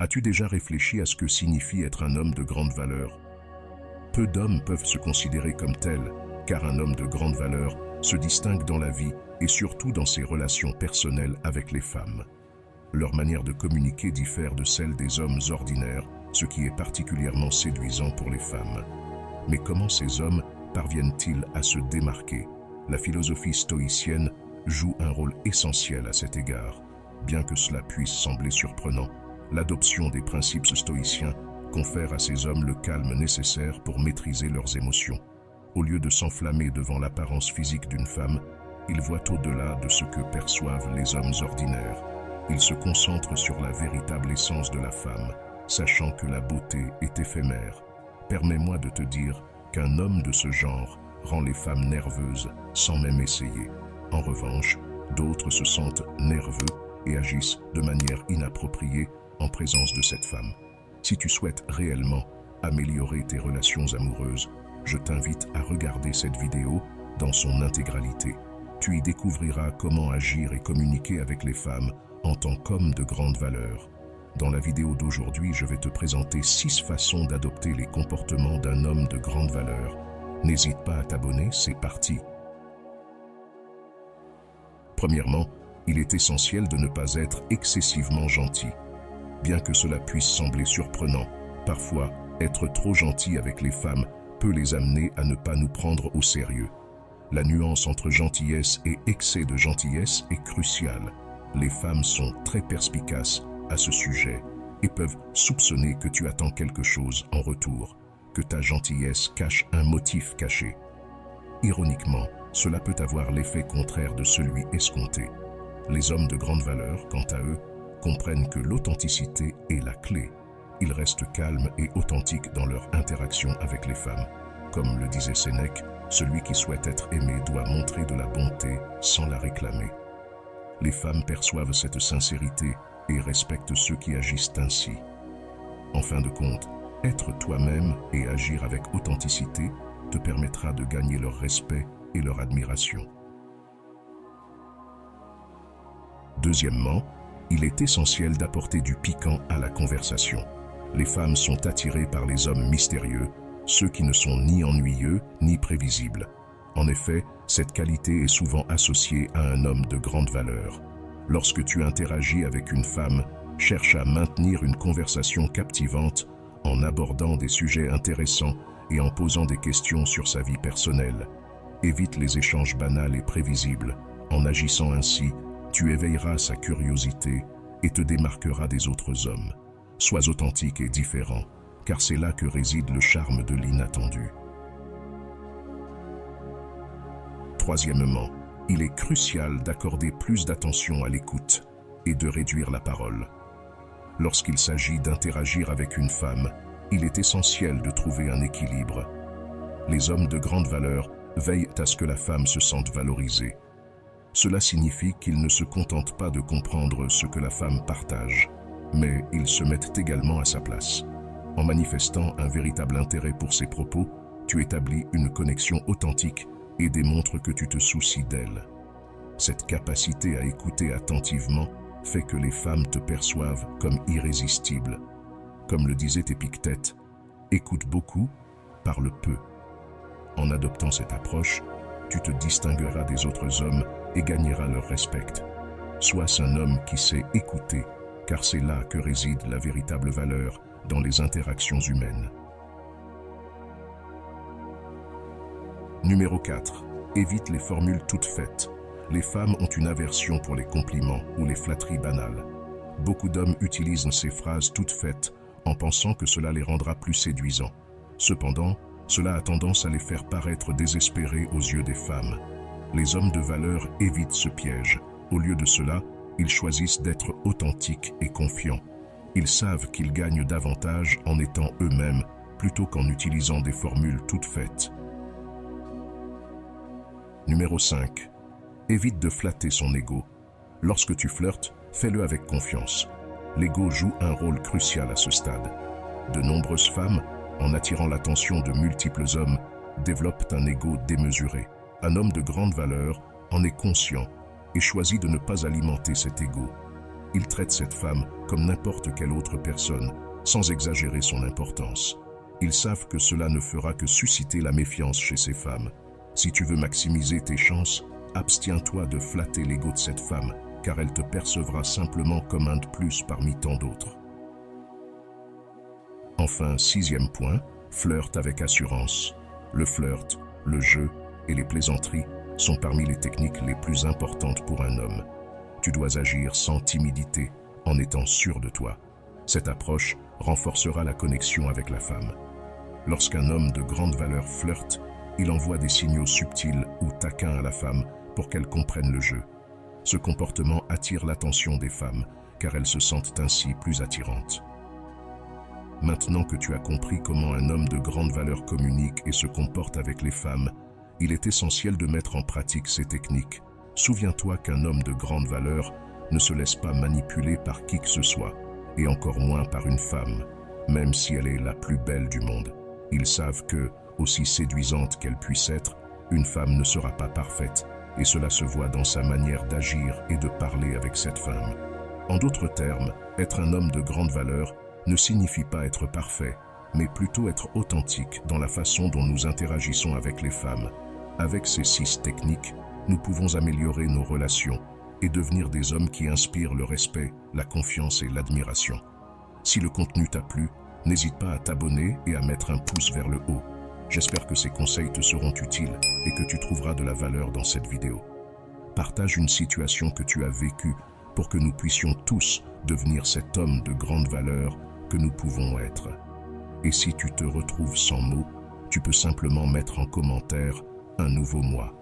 As-tu déjà réfléchi à ce que signifie être un homme de grande valeur? Peu d'hommes peuvent se considérer comme tels, car un homme de grande valeur se distingue dans la vie et surtout dans ses relations personnelles avec les femmes. Leur manière de communiquer diffère de celle des hommes ordinaires, ce qui est particulièrement séduisant pour les femmes. Mais comment ces hommes parviennent-ils à se démarquer? La philosophie stoïcienne joue un rôle essentiel à cet égard. Bien que cela puisse sembler surprenant, l'adoption des principes stoïciens confère à ces hommes le calme nécessaire pour maîtriser leurs émotions. Au lieu de s'enflammer devant l'apparence physique d'une femme, ils voient au-delà de ce que perçoivent les hommes ordinaires. Ils se concentrent sur la véritable essence de la femme, sachant que la beauté est éphémère. Permets-moi de te dire qu'un homme de ce genre rend les femmes nerveuses sans même essayer. En revanche, d'autres se sentent nerveux et agissent de manière inappropriée en présence de cette femme. Si tu souhaites réellement améliorer tes relations amoureuses, je t'invite à regarder cette vidéo dans son intégralité. Tu y découvriras comment agir et communiquer avec les femmes en tant qu'homme de grande valeur. Dans la vidéo d'aujourd'hui, je vais te présenter 6 façons d'adopter les comportements d'un homme de grande valeur. N'hésite pas à t'abonner, c'est parti. Premièrement, il est essentiel de ne pas être excessivement gentil. Bien que cela puisse sembler surprenant, parfois, être trop gentil avec les femmes peut les amener à ne pas nous prendre au sérieux. La nuance entre gentillesse et excès de gentillesse est cruciale. Les femmes sont très perspicaces à ce sujet et peuvent soupçonner que tu attends quelque chose en retour, que ta gentillesse cache un motif caché. Ironiquement, cela peut avoir l'effet contraire de celui escompté. Les hommes de grande valeur, quant à eux, comprennent que l'authenticité est la clé. Ils restent calmes et authentiques dans leur interaction avec les femmes. Comme le disait Sénèque, celui qui souhaite être aimé doit montrer de la bonté sans la réclamer. Les femmes perçoivent cette sincérité et respectent ceux qui agissent ainsi. En fin de compte, être toi-même et agir avec authenticité te permettra de gagner leur respect et leur admiration. Deuxièmement, il est essentiel d'apporter du piquant à la conversation. Les femmes sont attirées par les hommes mystérieux, ceux qui ne sont ni ennuyeux ni prévisibles. En effet, cette qualité est souvent associée à un homme de grande valeur. Lorsque tu interagis avec une femme, cherche à maintenir une conversation captivante en abordant des sujets intéressants et en posant des questions sur sa vie personnelle. Évite les échanges banals et prévisibles. En agissant ainsi, tu éveilleras sa curiosité et te démarqueras des autres hommes. Sois authentique et différent, car c'est là que réside le charme de l'inattendu. Troisièmement, il est crucial d'accorder plus d'attention à l'écoute et de réduire la parole. Lorsqu'il s'agit d'interagir avec une femme, il est essentiel de trouver un équilibre. Les hommes de grande valeur veillent à ce que la femme se sente valorisée. Cela signifie qu'ils ne se contentent pas de comprendre ce que la femme partage, mais ils se mettent également à sa place. En manifestant un véritable intérêt pour ses propos, tu établis une connexion authentique et démontres que tu te soucies d'elle. Cette capacité à écouter attentivement fait que les femmes te perçoivent comme irrésistible. Comme le disait Épictète, « Écoute beaucoup, parle peu ». En adoptant cette approche, tu te distingueras des autres hommes et gagneras leur respect. Sois un homme qui sait écouter, car c'est là que réside la véritable valeur dans les interactions humaines. Numéro 4. Évite les formules toutes faites. Les femmes ont une aversion pour les compliments ou les flatteries banales. Beaucoup d'hommes utilisent ces phrases toutes faites en pensant que cela les rendra plus séduisants. Cependant, cela a tendance à les faire paraître désespérés aux yeux des femmes. Les hommes de valeur évitent ce piège. Au lieu de cela, ils choisissent d'être authentiques et confiants. Ils savent qu'ils gagnent davantage en étant eux-mêmes plutôt qu'en utilisant des formules toutes faites. Numéro 5. Évite de flatter son ego. Lorsque tu flirtes, fais-le avec confiance. L'ego joue un rôle crucial à ce stade. De nombreuses femmes, en attirant l'attention de multiples hommes, développent un ego démesuré. Un homme de grande valeur en est conscient et choisit de ne pas alimenter cet ego. il traite cette femme comme n'importe quelle autre personne, sans exagérer son importance. Ils savent que cela ne fera que susciter la méfiance chez ces femmes. Si tu veux maximiser tes chances, abstiens-toi de flatter l'ego de cette femme, car elle te percevra simplement comme un de plus parmi tant d'autres. Enfin, 6e point, flirt avec assurance. Le flirt, le jeu et les plaisanteries sont parmi les techniques les plus importantes pour un homme. Tu dois agir sans timidité, en étant sûr de toi. Cette approche renforcera la connexion avec la femme. Lorsqu'un homme de grande valeur flirte, il envoie des signaux subtils ou taquins à la femme pour qu'elle comprenne le jeu. Ce comportement attire l'attention des femmes, car elles se sentent ainsi plus attirantes. Maintenant que tu as compris comment un homme de grande valeur communique et se comporte avec les femmes, il est essentiel de mettre en pratique ces techniques. Souviens-toi qu'un homme de grande valeur ne se laisse pas manipuler par qui que ce soit, et encore moins par une femme, même si elle est la plus belle du monde. Ils savent que, aussi séduisante qu'elle puisse être, une femme ne sera pas parfaite, et cela se voit dans sa manière d'agir et de parler avec cette femme. En d'autres termes, être un homme de grande valeur ne signifie pas être parfait, mais plutôt être authentique dans la façon dont nous interagissons avec les femmes. Avec ces 6 techniques, nous pouvons améliorer nos relations et devenir des hommes qui inspirent le respect, la confiance et l'admiration. Si le contenu t'a plu, n'hésite pas à t'abonner et à mettre un pouce vers le haut. J'espère que ces conseils te seront utiles et que tu trouveras de la valeur dans cette vidéo. Partage une situation que tu as vécue pour que nous puissions tous devenir cet homme de grande valeur que nous pouvons être. Et si tu te retrouves sans mots, tu peux simplement mettre en commentaire un nouveau moi.